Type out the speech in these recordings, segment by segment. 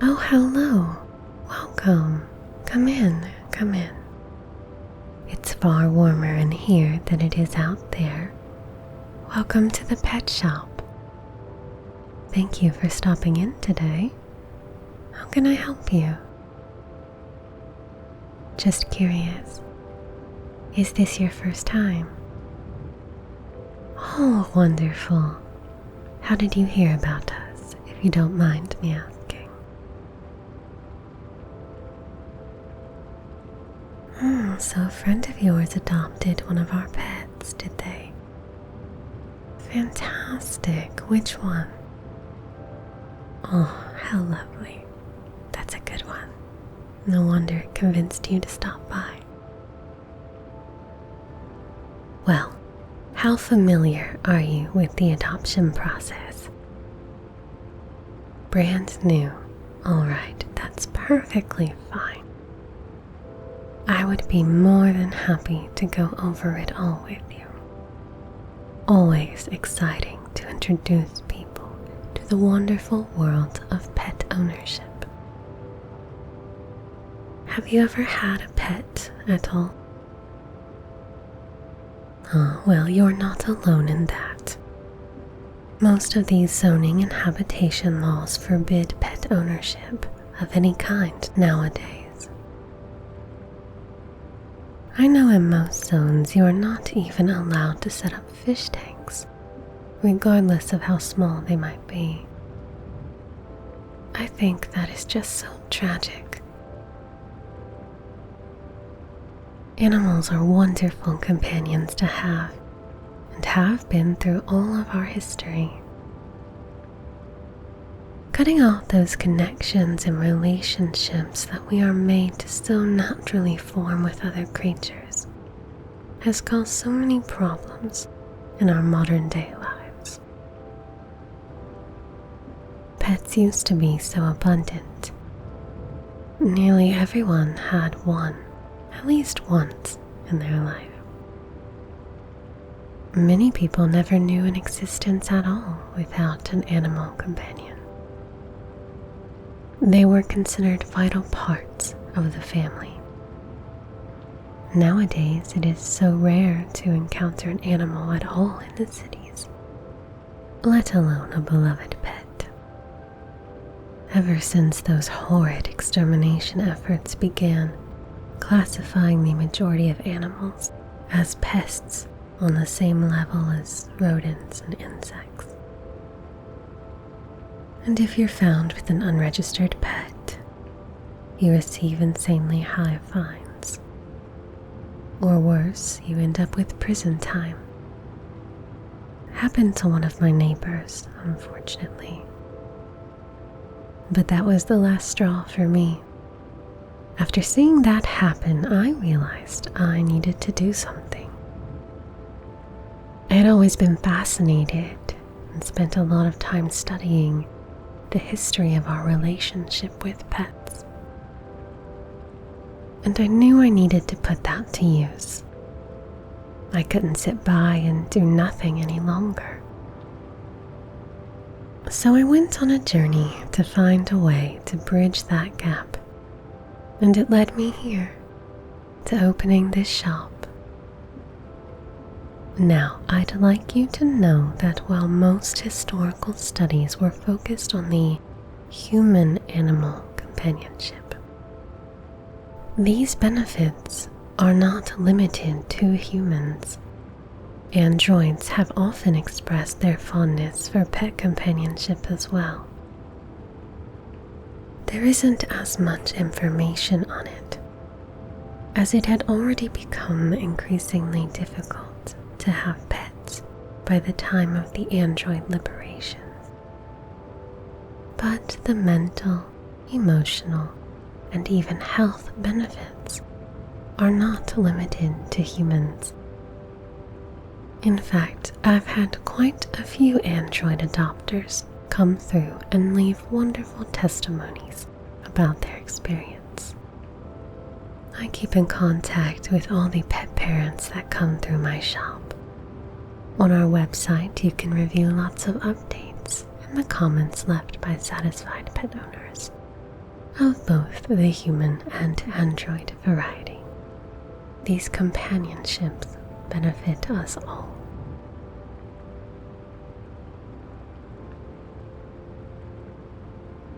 Oh, hello. Welcome. Come in, come in. It's far warmer in here than it is out there. Welcome to the pet shop. Thank you for stopping in today. How can I help you? Just curious. Is this your first time? Oh, wonderful. How did you hear about us, if you don't mind me asking? So a friend of yours adopted one of our pets, did they? Fantastic. Which one? Oh, how lovely. That's a good one. No wonder it convinced you to stop by. Well, how familiar are you with the adoption process? Brand new. Alright, that's perfectly fine. I would be more than happy to go over it all with you. Always exciting to introduce people to the wonderful world of pet ownership. Have you ever had a pet at all? Oh, well, you're not alone in that. Most of these zoning and habitation laws forbid pet ownership of any kind nowadays. I know in most zones you are not even allowed to set up fish tanks, regardless of how small they might be. I think that is just so tragic. Animals are wonderful companions to have been through all of our history. Cutting off those connections and relationships that we are made to so naturally form with other creatures has caused so many problems in our modern day lives. Pets used to be so abundant. Nearly everyone had one, at least once in their life. Many people never knew an existence at all without an animal companion. They were considered vital parts of the family. Nowadays, it is so rare to encounter an animal at all in the cities, let alone a beloved pet. Ever since those horrid extermination efforts began, classifying the majority of animals as pests on the same level as rodents and insects. And if you're found with an unregistered pet, you receive insanely high fines. Or worse, you end up with prison time. Happened to one of my neighbors, unfortunately. But that was the last straw for me. After seeing that happen, I realized I needed to do something. I had always been fascinated and spent a lot of time studying the history of our relationship with pets. And I knew I needed to put that to use. I couldn't sit by and do nothing any longer. So I went on a journey to find a way to bridge that gap. And it led me here, to opening this shop. Now, I'd like you to know that while most historical studies were focused on the human-animal companionship, these benefits are not limited to humans. Androids have often expressed their fondness for pet companionship as well. There isn't as much information on it, as it had already become increasingly difficult to have pets by the time of the android liberation. But the mental, emotional, and even health benefits are not limited to humans. In fact, I've had quite a few android adopters come through and leave wonderful testimonies about their experience. I keep in contact with all the pet parents that come through my shop. On our website, you can review lots of updates in the comments left by satisfied pet owners. of both the human and android variety. These companionships benefit us all.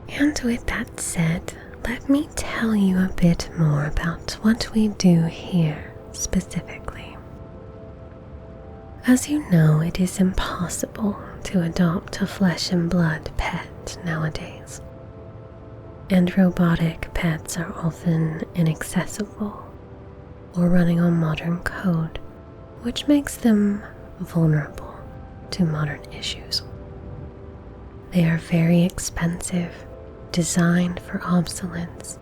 And with that said, let me tell you a bit more about what we do here specifically. As you know, it is impossible to adopt a flesh and blood pet nowadays, and robotic pets are often inaccessible or running on modern code, which makes them vulnerable to modern issues. They are very expensive, designed for obsolescence,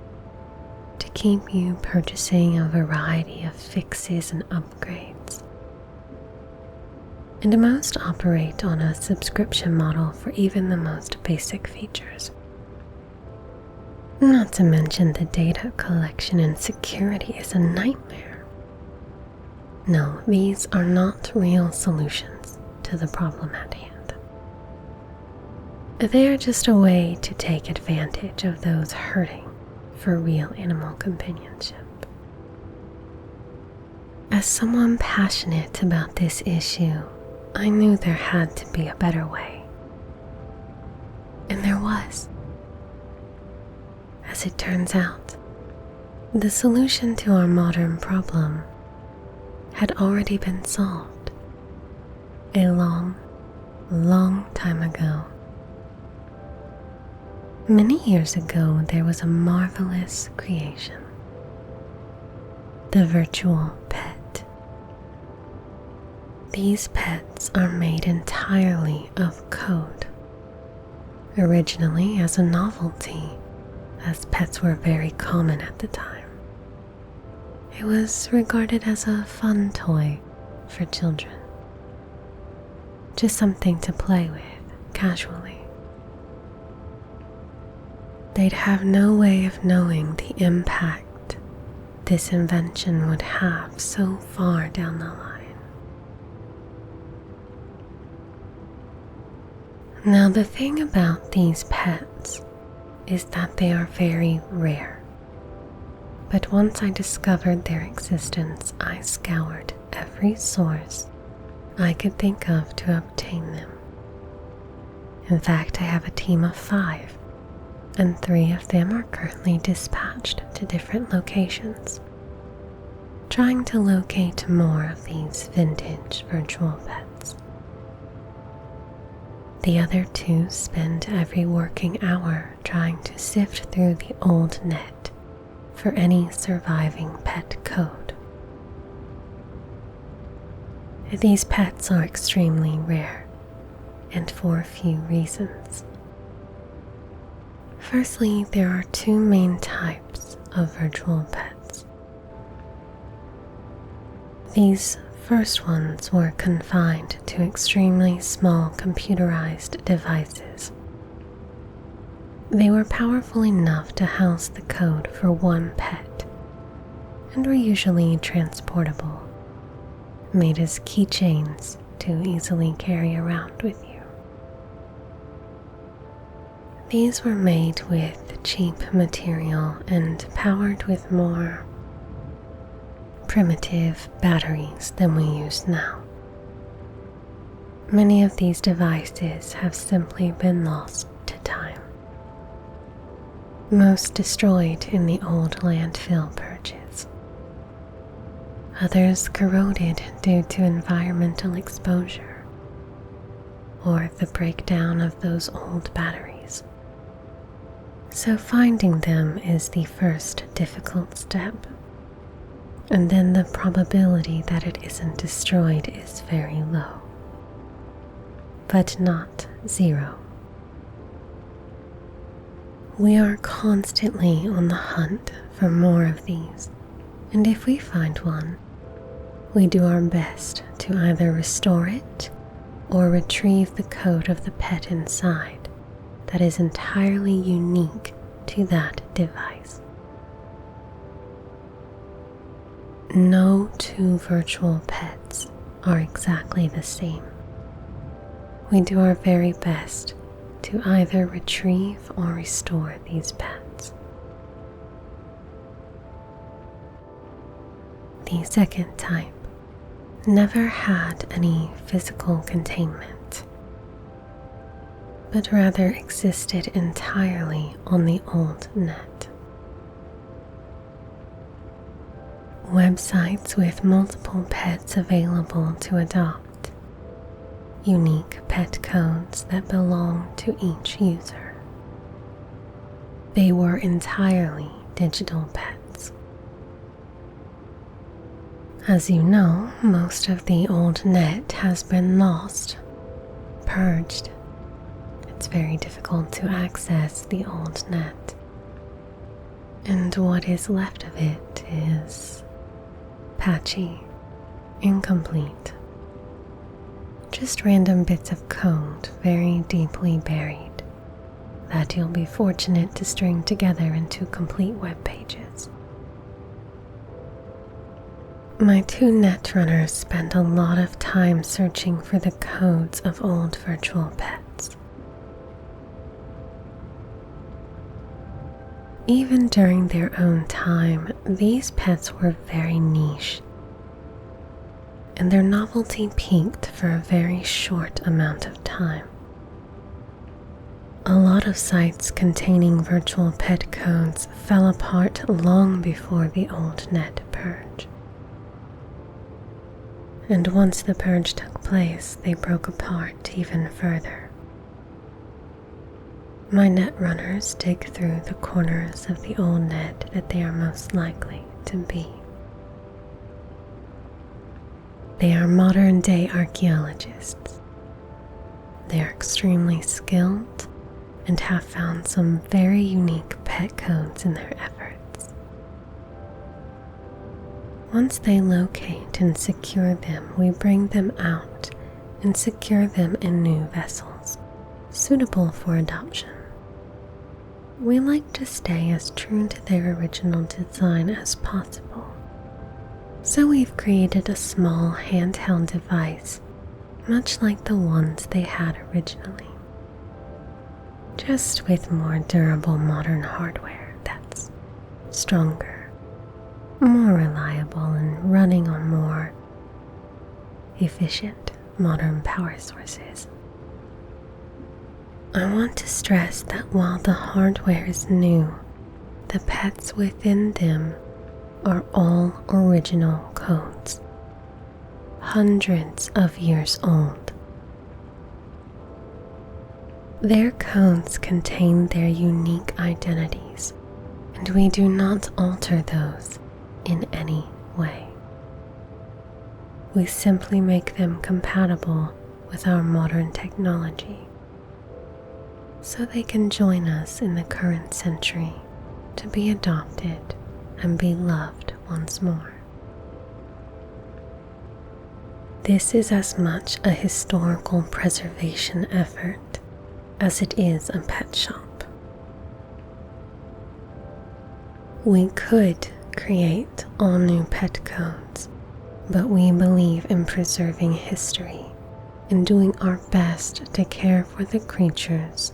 to keep you purchasing a variety of fixes and upgrades. And most operate on a subscription model for even the most basic features. Not to mention the data collection and security is a nightmare. No, these are not real solutions to the problem at hand. They are just a way to take advantage of those hurting for real animal companionship. As someone passionate about this issue, I knew there had to be a better way. And there was. As it turns out, the solution to our modern problem had already been solved a long, long time ago. Many years ago, there was a marvelous creation, the virtual pet. These pets are made entirely of code. Originally as a novelty, as pets were very common at the time, it was regarded as a fun toy for children, just something to play with casually. They'd have no way of knowing the impact this invention would have so far down the line. Now, the thing about these pets is that they are very rare. But once I discovered their existence, I scoured every source I could think of to obtain them. In fact, I have a team of 5, and 3 of them are currently dispatched to different locations, trying to locate more of these vintage virtual pets. The other 2 spend every working hour trying to sift through the old net for any surviving pet code. These pets are extremely rare, and for a few reasons. Firstly, there are 2 main types of virtual pets. These first ones were confined to extremely small computerized devices. They were powerful enough to house the code for 1 pet, and were usually transportable, made as keychains to easily carry around with you. These were made with cheap material and powered with more primitive batteries than we use now. Many of these devices have simply been lost to time. Most destroyed in the old landfill purges. Others corroded due to environmental exposure or the breakdown of those old batteries. So finding them is the first difficult step. And then the probability that it isn't destroyed is very low, but not 0. We are constantly on the hunt for more of these, and if we find one, we do our best to either restore it or retrieve the code of the pet inside that is entirely unique to that device. No 2 virtual pets are exactly the same. We do our very best to either retrieve or restore these pets. the second type never had any physical containment, but rather existed entirely on the old net. Websites with multiple pets available to adopt, unique pet codes that belong to each user. They were entirely digital pets. As you know, most of the old net has been lost, purged. It's very difficult to access the old net, and what is left of it is patchy, incomplete, just random bits of code very deeply buried that you'll be fortunate to string together into complete web pages. My two netrunners spent a lot of time searching for the codes of old virtual pets. Even during their own time, these pets were very niche, and their novelty peaked for a very short amount of time. A lot of sites containing virtual pet codes fell apart long before the old net purge. And once the purge took place, they broke apart even further. My netrunners dig through the corners of the old net that they are most likely to be. They are modern-day archaeologists. They are extremely skilled and have found some very unique pet codes in their efforts. Once they locate and secure them, we bring them out and secure them in new vessels, suitable for adoption. We like to stay as true to their original design as possible, so we've created a small handheld device, much like the ones they had originally, just with more durable modern hardware that's stronger, more reliable, and running on more efficient modern power sources. I want to stress that while the hardware is new, the pets within them are all original codes, hundreds of years old. Their codes contain their unique identities, and we do not alter those in any way. We simply make them compatible with our modern technology, so they can join us in the current century to be adopted and be loved once more. This is as much a historical preservation effort as it is a pet shop. We could create all new pet codes, but we believe in preserving history and doing our best to care for the creatures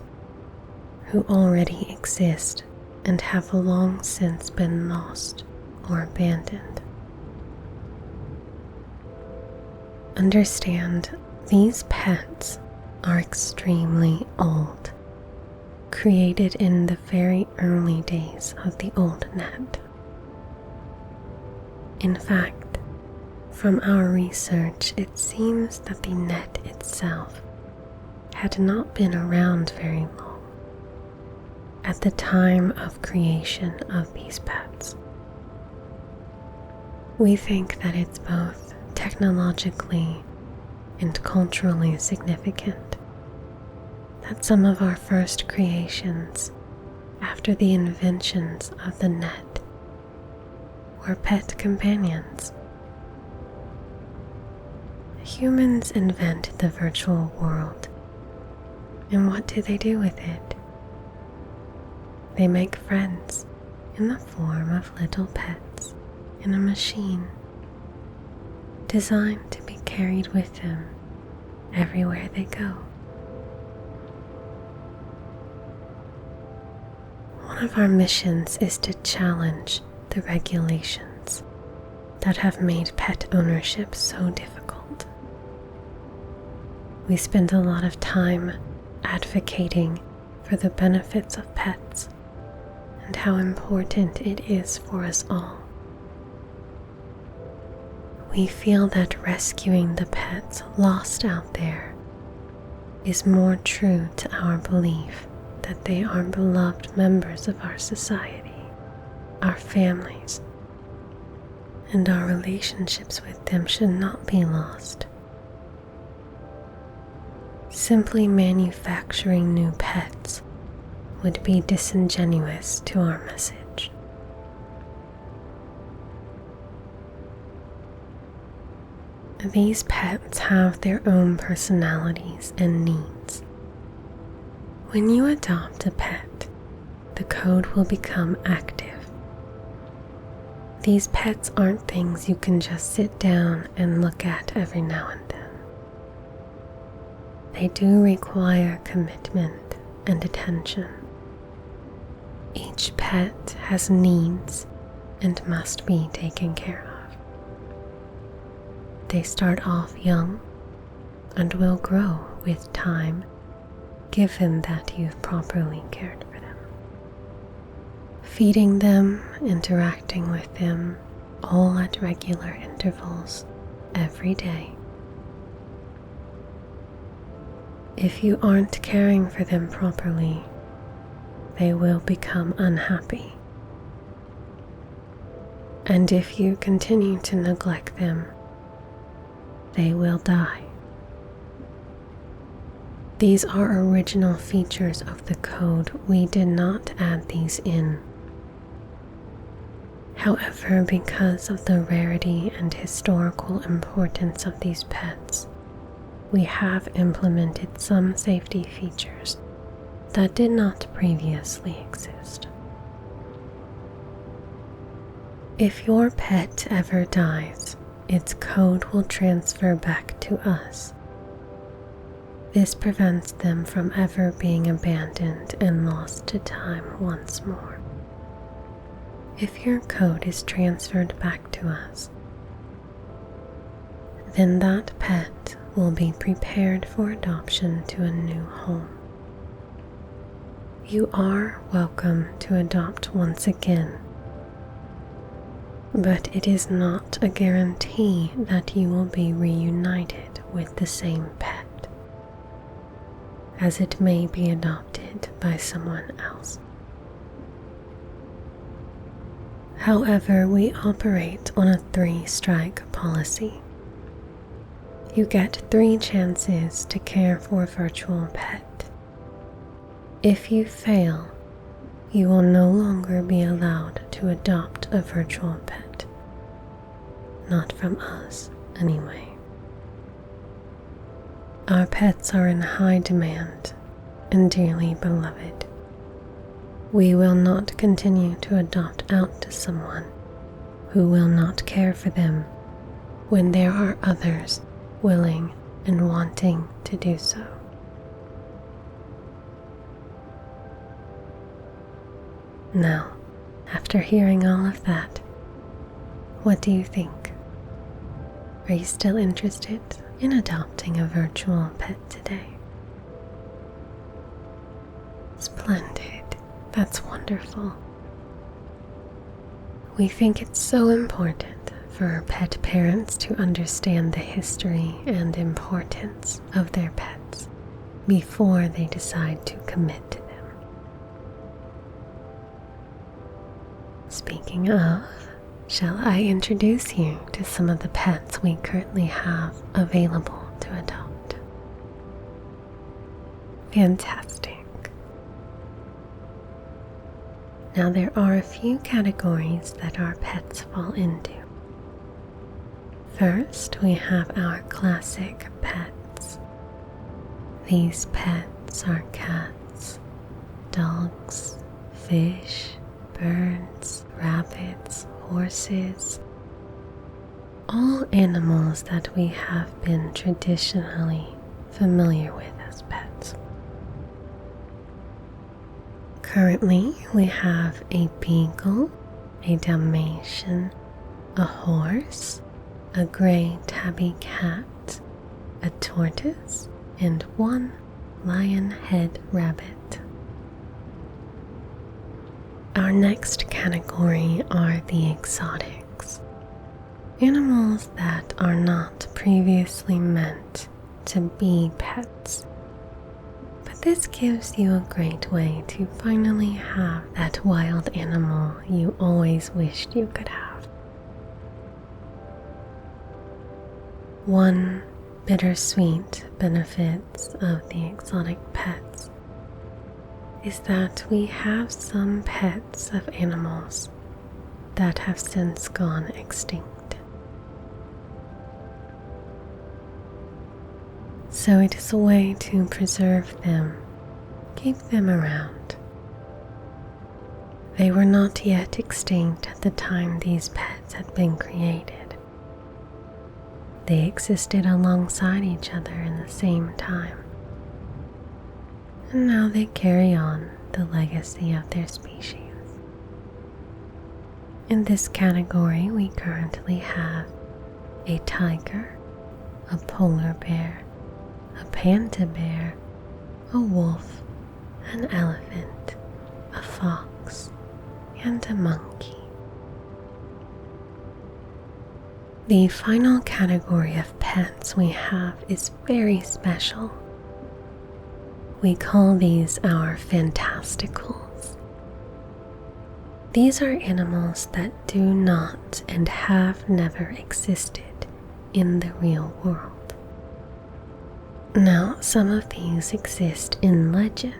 who already exist and have long since been lost or abandoned. Understand, these pets are extremely old, created in the very early days of the old net. In fact, from our research, it seems that the net itself had not been around very long at the time of creation of these pets. We think that it's both technologically and culturally significant that some of our first creations after the inventions of the net were pet companions. Humans invent the virtual world, and what do they do with it? They make friends in the form of little pets in a machine, designed to be carried with them everywhere they go. One of our missions is to challenge the regulations that have made pet ownership so difficult. We spend a lot of time advocating for the benefits of pets and how important it is for us all. We feel that rescuing the pets lost out there is more true to our belief that they are beloved members of our society, our families, and our relationships with them should not be lost. Simply manufacturing new pets would be disingenuous to our message. These pets have their own personalities and needs. When you adopt a pet, the code will become active. These pets aren't things you can just sit down and look at every now and then. They do require commitment and attention. Each pet has needs and must be taken care of. They start off young and will grow with time, given that you've properly cared for them. Feeding them, interacting with them, all at regular intervals, every day. If you aren't caring for them properly, they will become unhappy. And if you continue to neglect them, they will die. These are original features of the code. We did not add these in. However, because of the rarity and historical importance of these pets, we have implemented some safety features that did not previously exist. If your pet ever dies, its code will transfer back to us. This prevents them from ever being abandoned and lost to time once more. If your code is transferred back to us, then that pet will be prepared for adoption to a new home. You are welcome to adopt once again, but it is not a guarantee that you will be reunited with the same pet, as it may be adopted by someone else. However, we operate on a 3-strike policy. You get 3 chances to care for a virtual pet. If you fail, you will no longer be allowed to adopt a virtual pet. Not from us, anyway. Our pets are in high demand and dearly beloved. We will not continue to adopt out to someone who will not care for them when there are others willing and wanting to do so. Now, after hearing all of that, what do you think? Are you still interested in adopting a virtual pet today? Splendid. That's wonderful. We think it's so important for pet parents to understand the history and importance of their pets before they decide to commit to them. Speaking of, shall I introduce you to some of the pets we currently have available to adopt? Fantastic. Now there are a few categories that our pets fall into. First, we have our classic pets. These pets are cats, dogs, fish, birds, rabbits, horses, all animals that we have been traditionally familiar with as pets. Currently, we have a beagle, a Dalmatian, a horse, a gray tabby cat, a tortoise, and one lion-head rabbit. Our next category are the exotics, animals that are not previously meant to be pets. But this gives you a great way to finally have that wild animal you always wished you could have. One bittersweet benefits of the exotic pets is that we have some pets of animals that have since gone extinct. So it is a way to preserve them, keep them around. They were not yet extinct at the time these pets had been created. They existed alongside each other in the same time. And now they carry on the legacy of their species. In this category, we currently have a tiger, a polar bear, a panda bear, a wolf, an elephant, a fox, and a monkey. The final category of pets we have is very special. We call these our fantasticals. These are animals that do not and have never existed in the real world. Now, some of these exist in legend,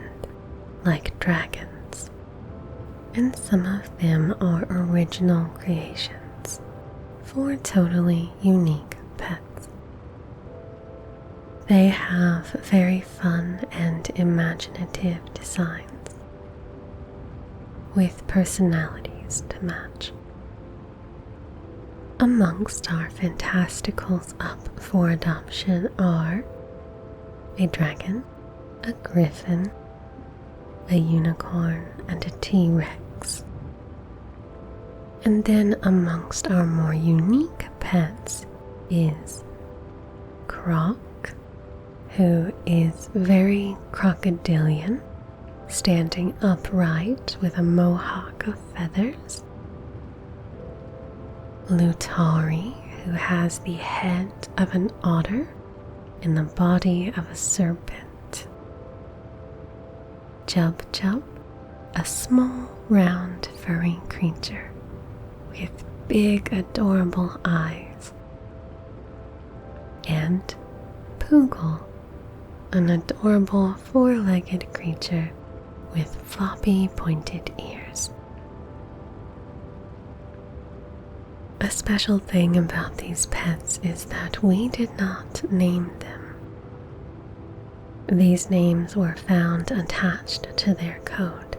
like dragons, and some of them are original creations for totally unique pets. They have very fun and imaginative designs, with personalities to match. Amongst our fantasticals up for adoption are a dragon, a griffin, a unicorn, and a T-Rex. And then amongst our more unique pets is Croc, who is very crocodilian, standing upright with a mohawk of feathers. Lutari, who has the head of an otter and the body of a serpent. Jub Jub, a small, round, furry creature with big, adorable eyes. And Poogle, an adorable four-legged creature with floppy, pointed ears. A special thing about these pets is that we did not name them. These names were found attached to their code.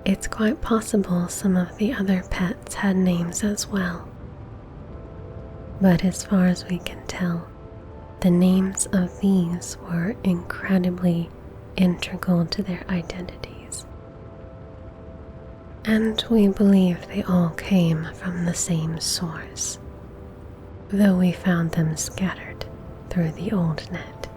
It's quite possible some of the other pets had names as well. But as far as we can tell, the names of these were incredibly integral to their identities. And we believe they all came from the same source, though we found them scattered through the old net.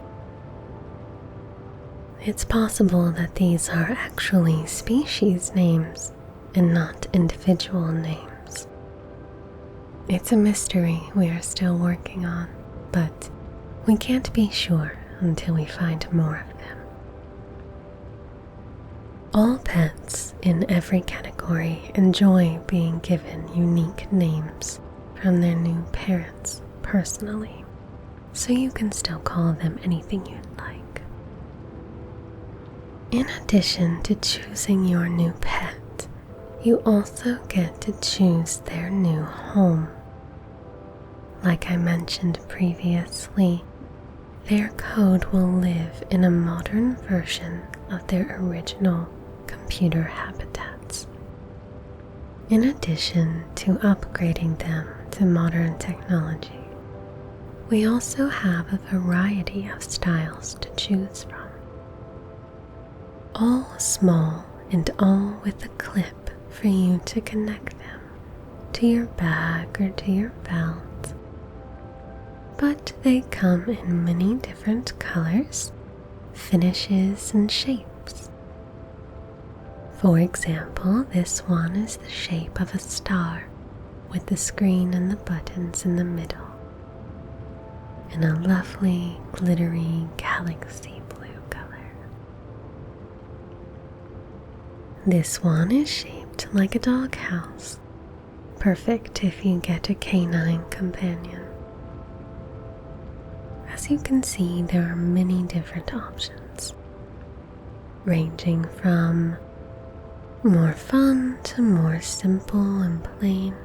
It's possible that these are actually species names and not individual names. It's a mystery we are still working on, but we can't be sure until we find more of them. All pets in every category enjoy being given unique names from their new parents personally, so you can still call them anything you'd like. In addition to choosing your new pet, you also get to choose their new home. Like I mentioned previously, their code will live in a modern version of their original computer habitats. In addition to upgrading them to modern technology, we also have a variety of styles to choose from. All small and all with a clip for you to connect them to your bag or to your belt, but they come in many different colors, finishes, and shapes. For example, this one is the shape of a star with the screen and the buttons in the middle, in a lovely, glittery galaxy blue color. This one is shaped like a doghouse, perfect if you get a canine companion. As you can see, there are many different options, ranging from more fun to more simple and plain.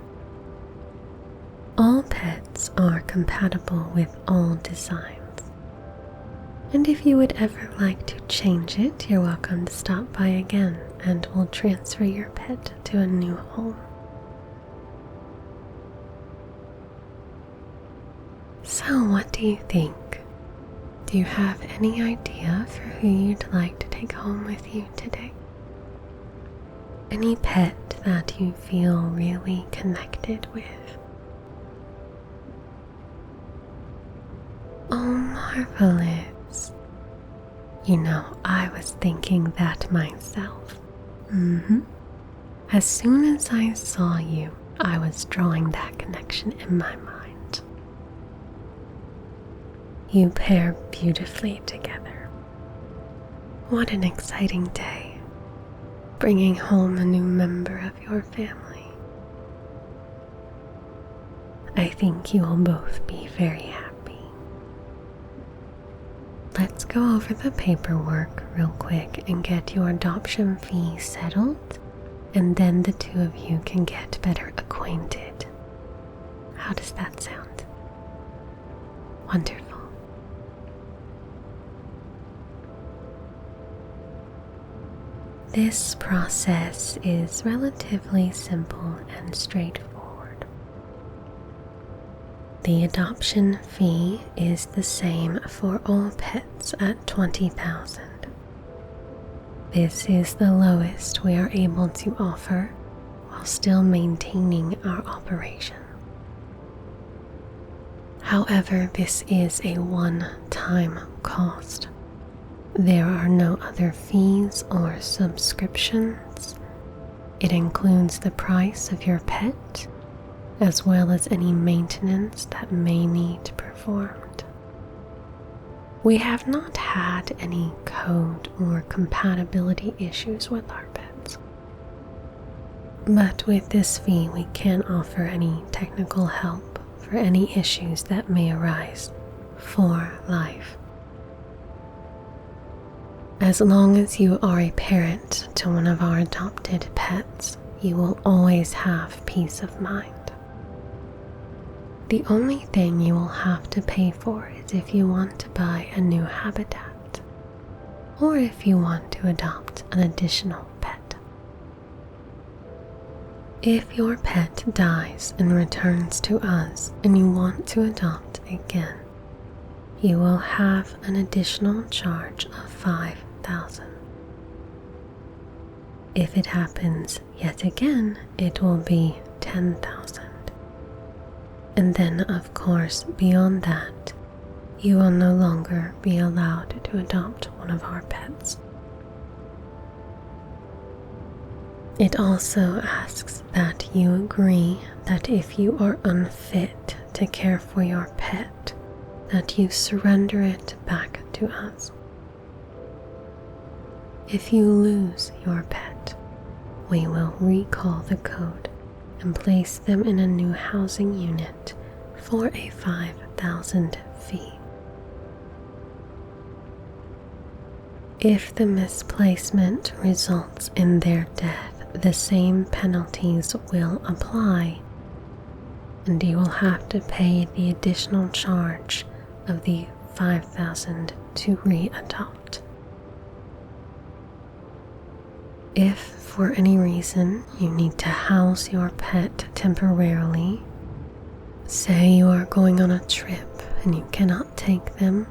All pets are compatible with all designs, and if you would ever like to change it, you're welcome to stop by again and we'll transfer your pet to a new home. So what do you think? Do you have any idea for who you'd like to take home with you today? Any pet that you feel really connected with? Oh, marvelous. You know, I was thinking that myself. As soon as I saw you, I was drawing that connection in my mind. You pair beautifully together. What an exciting day, bringing home a new member of your family. I think you will both be very happy. Let's go over the paperwork real quick and get your adoption fee settled, and then the two of you can get better acquainted. How does that sound? Wonderful. This process is relatively simple and straightforward. The adoption fee is the same for all pets at $20,000. This is the lowest we are able to offer while still maintaining our operation. However, this is a one-time cost. There are no other fees or subscriptions. It includes the price of your pet, as well as any maintenance that may need performed. We have not had any code or compatibility issues with our pets. But with this fee, we can offer any technical help for any issues that may arise for life. As long as you are a parent to one of our adopted pets, you will always have peace of mind. The only thing you will have to pay for is if you want to buy a new habitat, or if you want to adopt an additional pet. If your pet dies and returns to us and you want to adopt again, you will have an additional charge of $5,000. If it happens yet again, it will be $10,000. And then, of course, beyond that, you will no longer be allowed to adopt one of our pets. It also asks that you agree that if you are unfit to care for your pet, that you surrender it back to us. If you lose your pet, we will recall the code and place them in a new housing unit for a $5,000 fee. If the misplacement results in their death, the same penalties will apply, and you will have to pay the additional charge of the $5,000 to re-adopt. If for any reason you need to house your pet temporarily, say you are going on a trip and you cannot take them,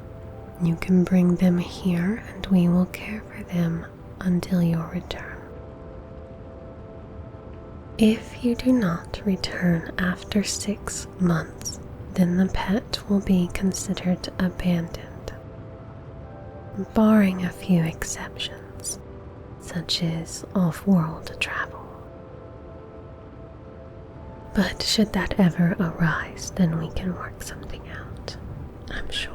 you can bring them here and we will care for them until your return. If you do not return after 6 months, then the pet will be considered abandoned, barring a few exceptions, such as off-world travel. But should that ever arise, then we can work something out, I'm sure.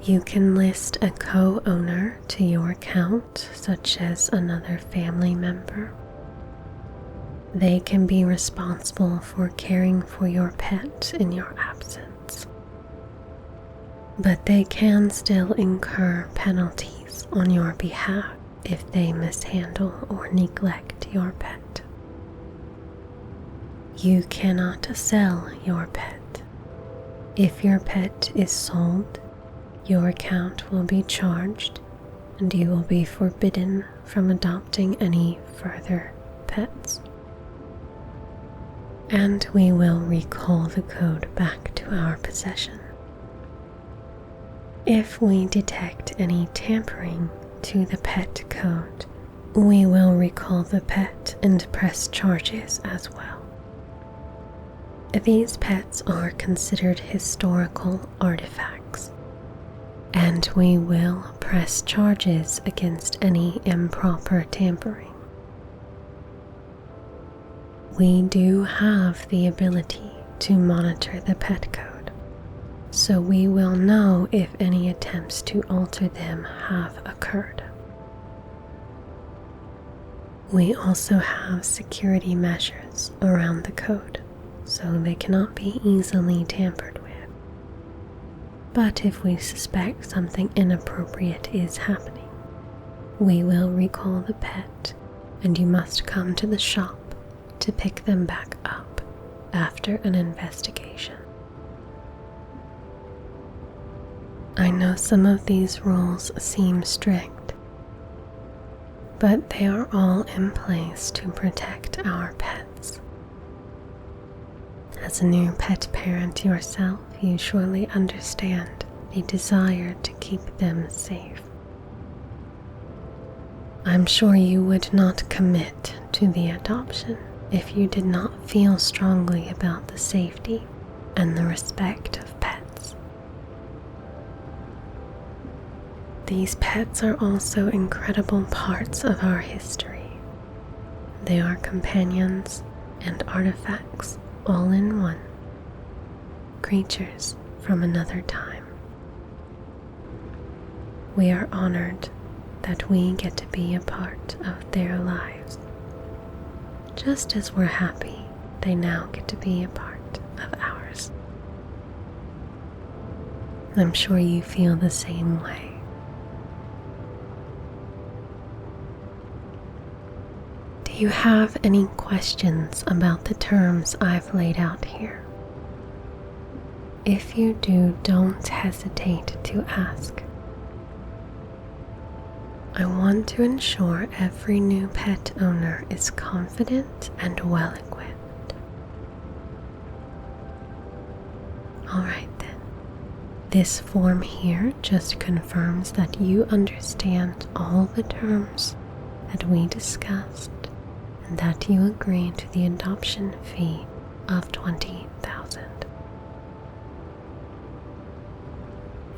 You can list a co-owner to your account, such as another family member. They can be responsible for caring for your pet in your absence, but they can still incur penalties on your behalf if they mishandle or neglect your pet. You cannot sell your pet. If your pet is sold, your account will be charged and you will be forbidden from adopting any further pets. And we will recall the code back to our possession. If we detect any tampering to the pet code, we will recall the pet and press charges as well. These pets are considered historical artifacts, and we will press charges against any improper tampering. We do have the ability to monitor the pet code, so we will know if any attempts to alter them have occurred. We also have security measures around the code, so they cannot be easily tampered with. But if we suspect something inappropriate is happening, we will recall the pet, and you must come to the shop to pick them back up after an investigation. I know some of these rules seem strict, but they are all in place to protect our pets. As a new pet parent yourself, you surely understand the desire to keep them safe. I'm sure you would not commit to the adoption if you did not feel strongly about the safety and the respect of pets. These pets are also incredible parts of our history. They are companions and artifacts all in one, creatures from another time. We are honored that we get to be a part of their lives, just as we're happy they now get to be a part of ours. I'm sure you feel the same way. Do you have any questions about the terms I've laid out here? If you do, don't hesitate to ask. I want to ensure every new pet owner is confident and well equipped. Alright then, this form here just confirms that you understand all the terms that we discussed and that you agree to the adoption fee of $20,000.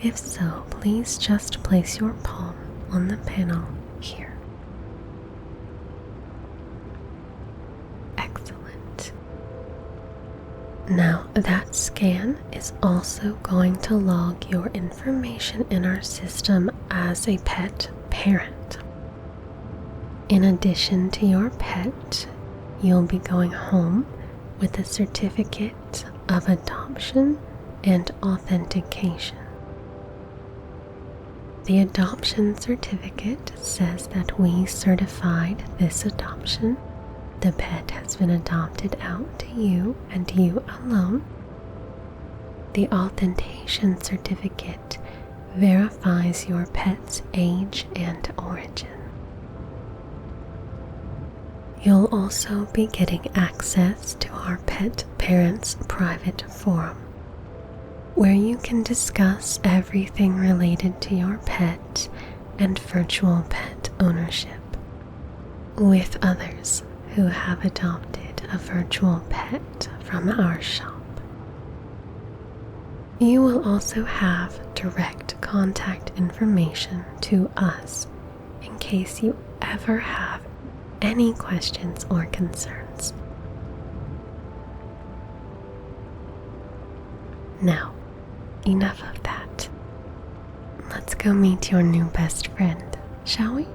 If so, please just place your palm on the panel here. Excellent. Now that scan is also going to log your information in our system as a pet parent. In addition to your pet, you'll be going home with a certificate of adoption and authentication. The adoption certificate says that we certified this adoption. The pet has been adopted out to you and you alone. The authentication certificate verifies your pet's age and origin. You'll also be getting access to our pet parents' private forum, where you can discuss everything related to your pet and virtual pet ownership with others who have adopted a virtual pet from our shop. You will also have direct contact information to us in case you ever have any questions or concerns. Now, enough of that. Let's go meet your new best friend, shall we?